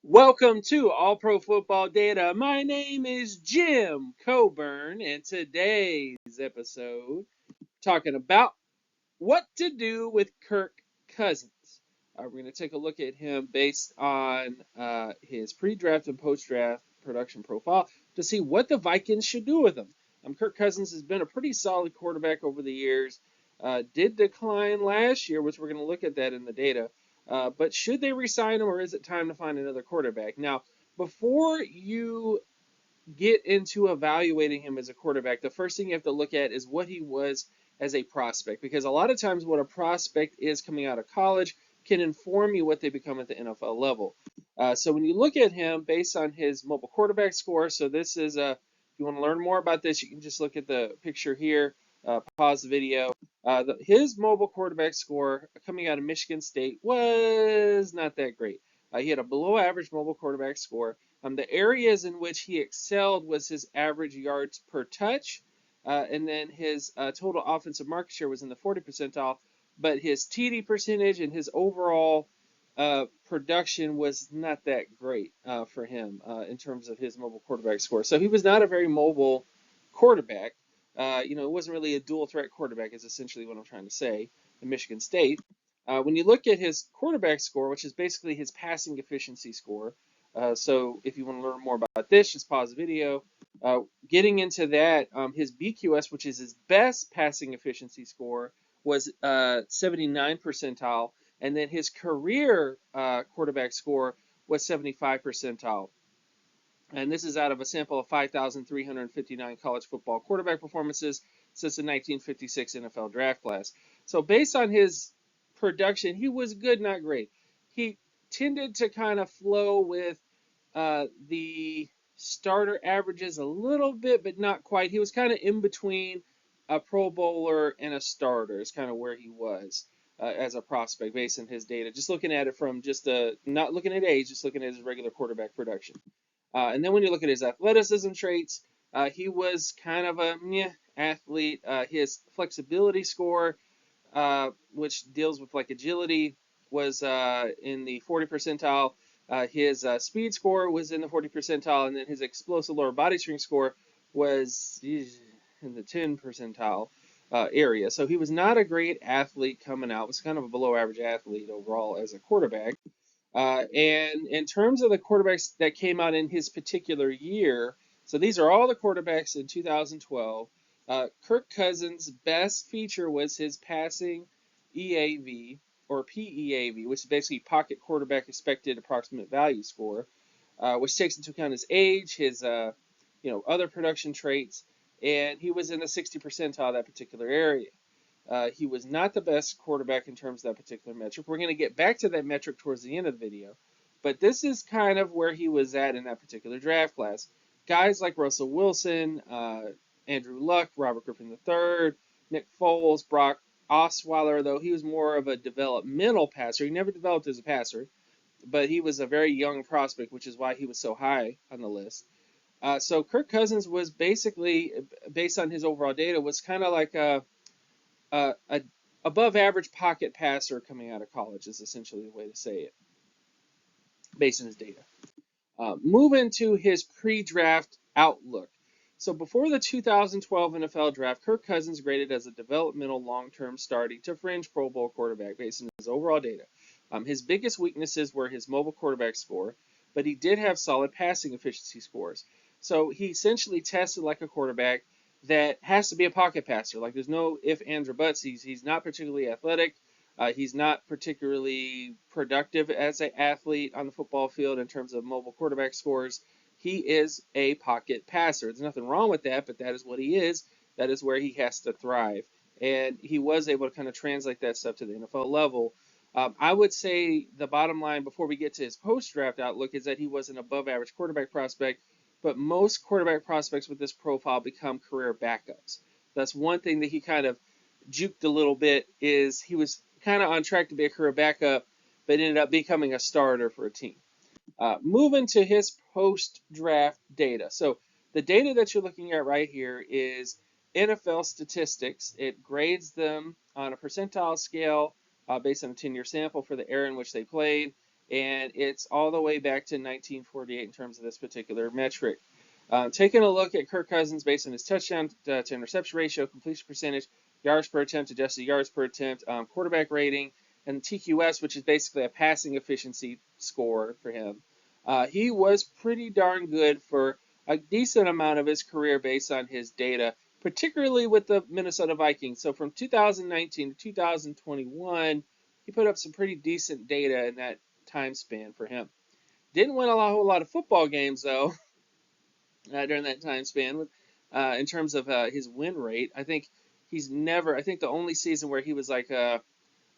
Welcome to All Pro Football Data. My name is Jim Coburn, and today's episode talking about what to do with Kirk Cousins. We're going to take a look at him based on his pre-draft and post-draft production profile to see what the Vikings should do with him. Kirk Cousins has been a pretty solid quarterback over the years. Did decline last year, which we're going to look at that in the data. But should they re-sign him, or is it time to find another quarterback? Now, before you get into evaluating him as a quarterback, the first thing you have to look at is what he was as a prospect, because a lot of times what a prospect is coming out of college can inform you what they become at the NFL level. So when you look at him based on his mobile quarterback score, so this is if you want to learn more about this, you can just look at the picture here, pause the video. His mobile quarterback score coming out of Michigan State was not that great. He had a below average mobile quarterback score. The areas in which he excelled was his average yards per touch, and then his total offensive market share was in the 40 percentile, but his TD percentage and his overall production was not that great for him in terms of his mobile quarterback score. So he was not a very mobile quarterback. It wasn't really a dual threat quarterback, is essentially what I'm trying to say in Michigan State. When you look at his quarterback score, which is basically his passing efficiency score, so if you want to learn more about this, just pause the video. Getting into that, his BQS, which is his best passing efficiency score, was 79 percentile, and then his career quarterback score was 75 percentile. And this is out of a sample of 5,359 college football quarterback performances since the 1956 NFL draft class. So based on his production, he was good, not great. He tended to kind of flow with the starter averages a little bit, but not quite. He was kind of in between a Pro Bowler and a starter is kind of where he was as a prospect based on his data. Just looking at it from not looking at age, just looking at his regular quarterback production. And then when you look at his athleticism traits, he was kind of a meh athlete. His flexibility score, which deals with like agility, was in the 40 percentile. His speed score was in the 40 percentile, and then his explosive lower body strength score was in the 10 percentile area. So he was not a great athlete coming out. Was kind of a below average athlete overall as a quarterback. And in terms of the quarterbacks that came out in his particular year, so these are all the quarterbacks in 2012. Kirk Cousins' best feature was his passing EAV or PEAV, which is basically pocket quarterback expected approximate value score, which takes into account his age, his other production traits, and he was in the 60 percentile of that particular area. He was not the best quarterback in terms of that particular metric. We're going to get back to that metric towards the end of the video. But this is kind of where he was at in that particular draft class. Guys like Russell Wilson, Andrew Luck, Robert Griffin III, Nick Foles, Brock Osweiler, though he was more of a developmental passer. He never developed as a passer, but he was a very young prospect, which is why he was so high on the list. So Kirk Cousins was basically, based on his overall data, was kind of like a above average pocket passer coming out of college is essentially the way to say it, based on his data. Moving to his pre-draft outlook. So before the 2012 NFL draft, Kirk Cousins graded as a developmental long-term starting to fringe Pro Bowl quarterback based on his overall data. His biggest weaknesses were his mobile quarterback score, but he did have solid passing efficiency scores. So he essentially tested like a quarterback that has to be a pocket passer. Like there's no if, ands, or buts. He's not particularly athletic. He's not particularly productive as an athlete on the football field in terms of mobile quarterback scores. He is a pocket passer. There's nothing wrong with that, but that is what he is. That is where he has to thrive. And he was able to kind of translate that stuff to the NFL level. I would say the bottom line before we get to his post-draft outlook is that he was an above-average quarterback prospect, but most quarterback prospects with this profile become career backups. That's one thing that he kind of juked a little bit is he was kind of on track to be a career backup, but ended up becoming a starter for a team. Moving to his post-draft data. So the data that you're looking at right here is NFL statistics. It grades them on a percentile scale based on a 10-year sample for the era in which they played. and it's all the way back to 1948 in terms of this particular metric. Taking a look at Kirk Cousins based on his touchdown to interception ratio, completion percentage, yards per attempt, adjusted yards per attempt, quarterback rating, and TQS, which is basically a passing efficiency score for him. He was pretty darn good for a decent amount of his career based on his data, particularly with the Minnesota Vikings. So from 2019 to 2021, he put up some pretty decent data in that time span for him. Didn't win a whole lot of football games though during that time span. With in terms of his win rate, I think he's never. I think the only season where he was like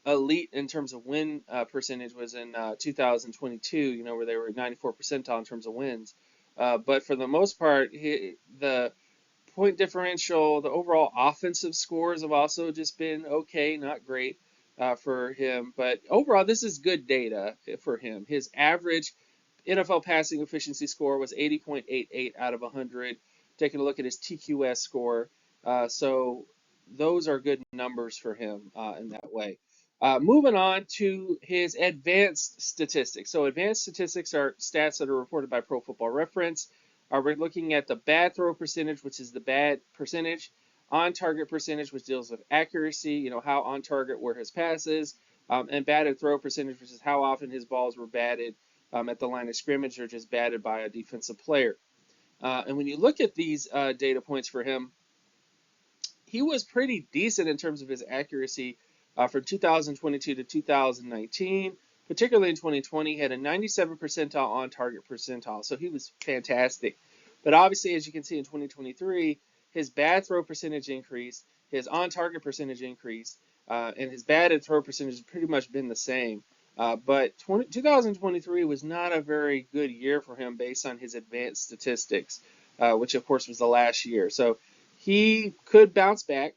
elite in terms of win percentage was in 2022. You know, where they were 94 percentile in terms of wins. But for the most part, the point differential, the overall offensive scores have also just been okay, not great for him. But overall, this is good data for him. His average NFL passing efficiency score was 80.88 out of 100. Taking a look at his TQS score, so those are good numbers for him in that way. Moving on to his advanced statistics. So advanced statistics are stats that are reported by Pro Football Reference. We're looking at the bad throw percentage, which is the bad percentage, on target percentage, which deals with accuracy, you know, how on target were his passes, and batted throw percentage, which is how often his balls were batted at the line of scrimmage or just batted by a defensive player. And when you look at these data points for him, he was pretty decent in terms of his accuracy from 2022 to 2019. Particularly in 2020, he had a 97 percentile on target percentile, so he was fantastic. But obviously, as you can see in 2023, his bad throw percentage increased, his on target percentage increased, and his batted throw percentage has pretty much been the same. But 2023 was not a very good year for him based on his advanced statistics, which of course was the last year. So he could bounce back,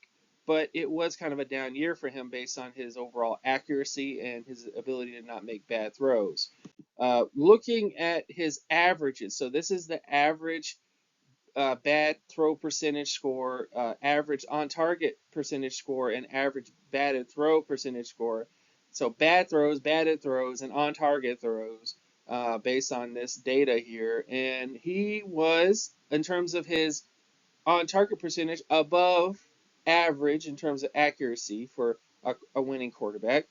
but it was kind of a down year for him based on his overall accuracy and his ability to not make bad throws. Looking at his averages, so this is the average bad throw percentage score, average on target percentage score, and average batted throw percentage score. So bad throws, batted throws, and on target throws based on this data here. And he was, in terms of his on target percentage, above average in terms of accuracy for a winning quarterback.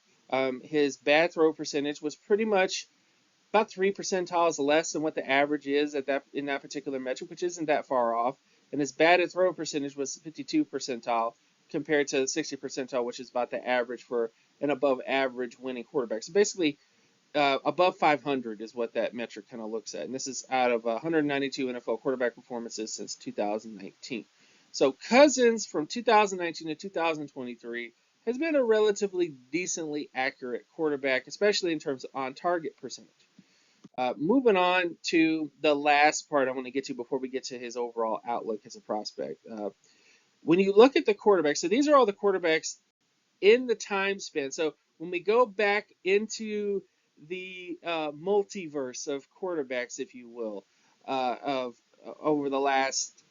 His bad throw percentage was pretty much about 3 percentiles less than what the average is at that in that particular metric, which isn't that far off. And his batted throw percentage was 52 percentile compared to 60 percentile, which is about the average for an above average winning quarterback. So basically, above 500 is what that metric kind of looks at. And this is out of 192 NFL quarterback performances since 2019. So Cousins from 2019 to 2023 has been a relatively decently accurate quarterback, especially in terms of on target percentage. Moving on to the last part I want to get to before we get to his overall outlook as a prospect. When you look at the quarterbacks, so these are all the quarterbacks in the time span. So when we go back into the multiverse of quarterbacks, if you will, of over the last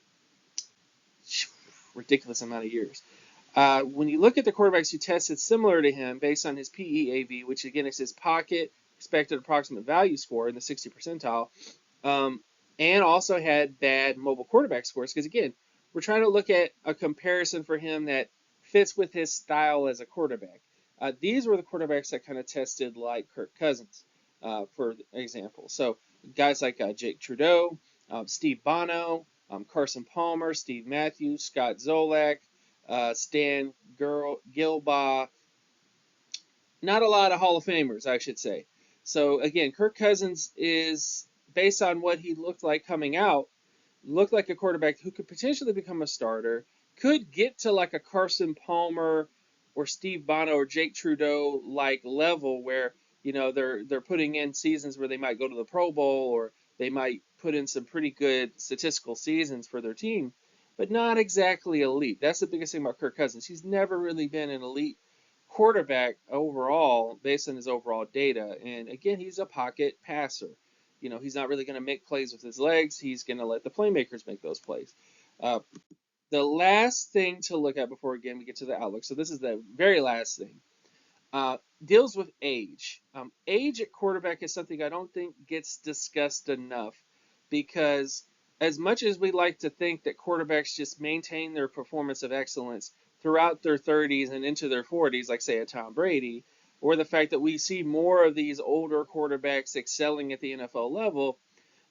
ridiculous amount of years. When you look at the quarterbacks who tested similar to him based on his PEAV, which again is his pocket expected approximate value score in the 60 percentile, and also had bad mobile quarterback scores, because again, we're trying to look at a comparison for him that fits with his style as a quarterback. These were the quarterbacks that kind of tested like Kirk Cousins, for example. So guys like Jake Trudeau, Steve Bono, Carson Palmer, Steve Matthews, Scott Zolak, Stan Gilbaugh. Not a lot of Hall of Famers, I should say. So again, Kirk Cousins is, based on what he looked like coming out, looked like a quarterback who could potentially become a starter, could get to like a Carson Palmer or Steve Bono or Jake Trudeau like level where, you know, they're putting in seasons where they might go to the Pro Bowl, or they might put in some pretty good statistical seasons for their team, but not exactly elite. That's the biggest thing about Kirk Cousins. He's never really been an elite quarterback overall based on his overall data. And again, he's a pocket passer. You know, he's not really going to make plays with his legs. He's going to let the playmakers make those plays. The last thing to look at before, again, we get to the outlook. So this is the very last thing. deals with age. Age at quarterback is something I don't think gets discussed enough because, as much as we like to think that quarterbacks just maintain their performance of excellence throughout their 30s and into their 40s, like, say, a Tom Brady, or the fact that we see more of these older quarterbacks excelling at the NFL level,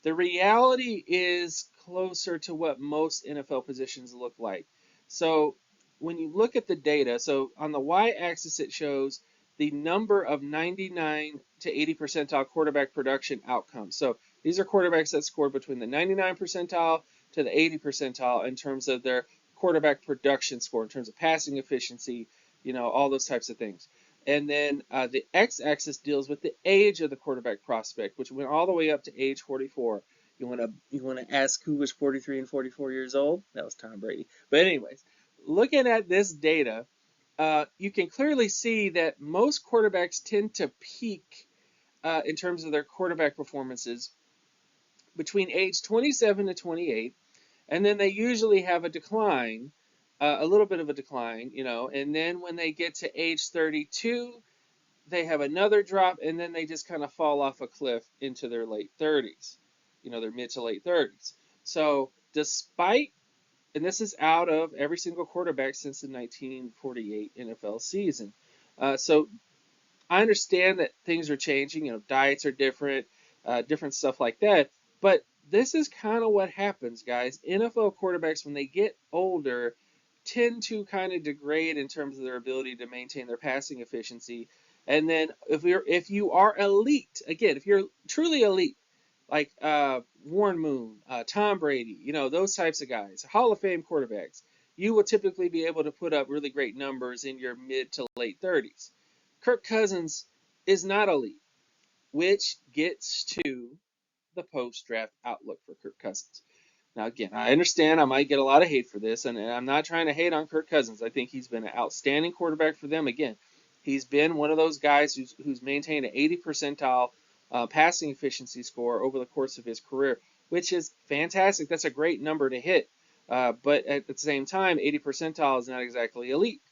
the reality is closer to what most NFL positions look like. So when you look at the data, so on the y-axis it shows the number of 99 to 80 percentile quarterback production outcomes. So these are quarterbacks that scored between the 99 percentile to the 80 percentile in terms of their quarterback production score, in terms of passing efficiency, all those types of things. And then the x-axis deals with the age of the quarterback prospect, which went all the way up to age 44. You want to ask who was 43 and 44 years old? That was Tom Brady. But anyways, looking at this data, you can clearly see that most quarterbacks tend to peak in terms of their quarterback performances between age 27 to 28, and then they usually have a decline, a little bit of a decline, and then when they get to age 32, they have another drop, and then they just kind of fall off a cliff into their late 30s, their mid to late 30s. So despite, and this is out of every single quarterback since the 1948 NFL season. So I understand that things are changing, diets are different, different stuff like that. But this is kind of what happens, guys. NFL quarterbacks, when they get older, tend to kind of degrade in terms of their ability to maintain their passing efficiency. And then if you are elite, again, if you're truly elite, like Warren Moon, Tom Brady, those types of guys, Hall of Fame quarterbacks, you will typically be able to put up really great numbers in your mid to late 30s. Kirk Cousins is not elite, which gets to the post-draft outlook for Kirk Cousins. Now, again, I understand I might get a lot of hate for this, and I'm not trying to hate on Kirk Cousins. I think he's been an outstanding quarterback for them. Again, he's been one of those guys who's maintained an 80 percentile passing efficiency score over the course of his career, which is fantastic. That's a great number to hit. But at the same time, 80 percentile is not exactly elite.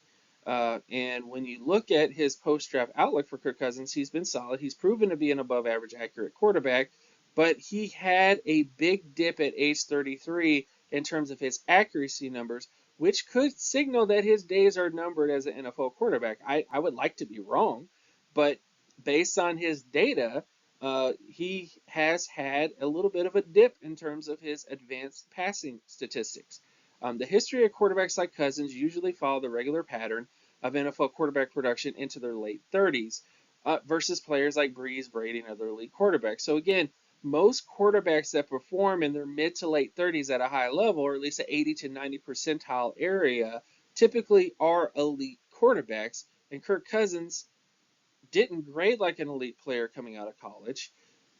And when you look at his post-draft outlook for Kirk Cousins, he's been solid. He's proven to be an above-average accurate quarterback, but he had a big dip at age 33 in terms of his accuracy numbers, which could signal that his days are numbered as an NFL quarterback. I would like to be wrong, but based on his data, he has had a little bit of a dip in terms of his advanced passing statistics. The history of quarterbacks like Cousins usually follow the regular pattern of NFL quarterback production into their late 30s versus players like Brees, Brady, and other elite quarterbacks. So again, most quarterbacks that perform in their mid to late 30s at a high level, or at least the 80 to 90 percentile area, typically are elite quarterbacks. And Kirk Cousins didn't grade like an elite player coming out of college.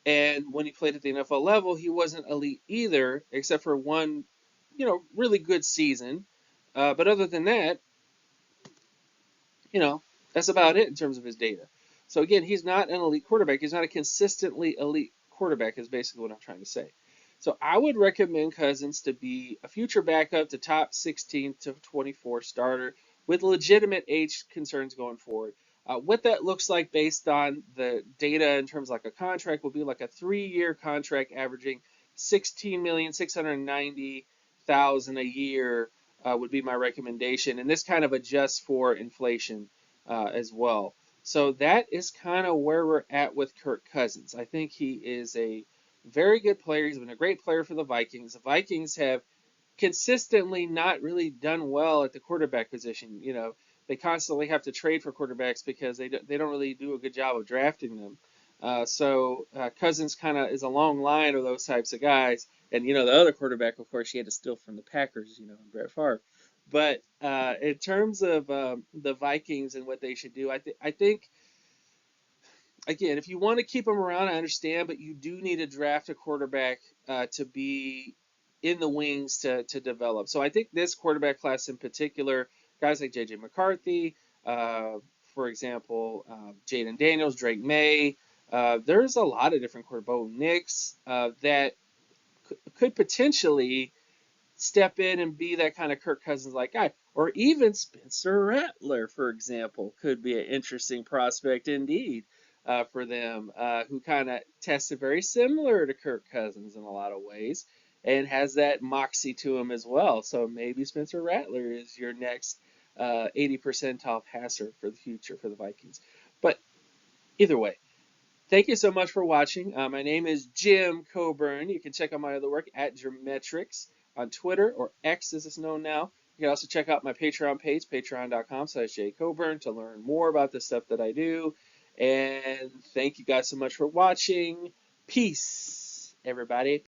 And when he played at the NFL level, he wasn't elite either, except for one, really good season. But other than that, that's about it in terms of his data. So again, he's not an elite quarterback. He's not a consistently elite quarterback is basically what I'm trying to say. So I would recommend Cousins to be a future backup to top 16 to 24 starter with legitimate age concerns going forward. What that looks like based on the data in terms of like a contract will be like a 3-year contract averaging $16,690,000 a year would be my recommendation. And this kind of adjusts for inflation as well. So that is kind of where we're at with Kirk Cousins. I think he is a very good player. He's been a great player for the Vikings. The Vikings have consistently not really done well at the quarterback position. They constantly have to trade for quarterbacks because they don't really do a good job of drafting them. So Cousins kind of is a long line of those types of guys. And, the other quarterback, of course, he had to steal from the Packers, Brett Favre. But in terms of the Vikings and what they should do, I think, again, if you want to keep them around, I understand, but you do need to draft a quarterback to be in the wings to develop. So I think this quarterback class in particular, guys like J.J. McCarthy, for example, Jaden Daniels, Drake May, there's a lot of different quarterbacks, Bo Nix, that could potentially step in and be that kind of Kirk Cousins like guy. Or even Spencer Rattler, for example, could be an interesting prospect indeed for them, who kind of tested very similar to Kirk Cousins in a lot of ways and has that moxie to him as well. So maybe Spencer Rattler is your next 80 percentile passer for the future for the Vikings. But either way, thank you so much for watching. My name is Jim Coburn. You can check out my other work at Geometrics on Twitter, or X as it's known now. You can also check out my Patreon page, patreon.com/jcoburn, to learn more about the stuff that I do. And thank you guys so much for watching. Peace, everybody.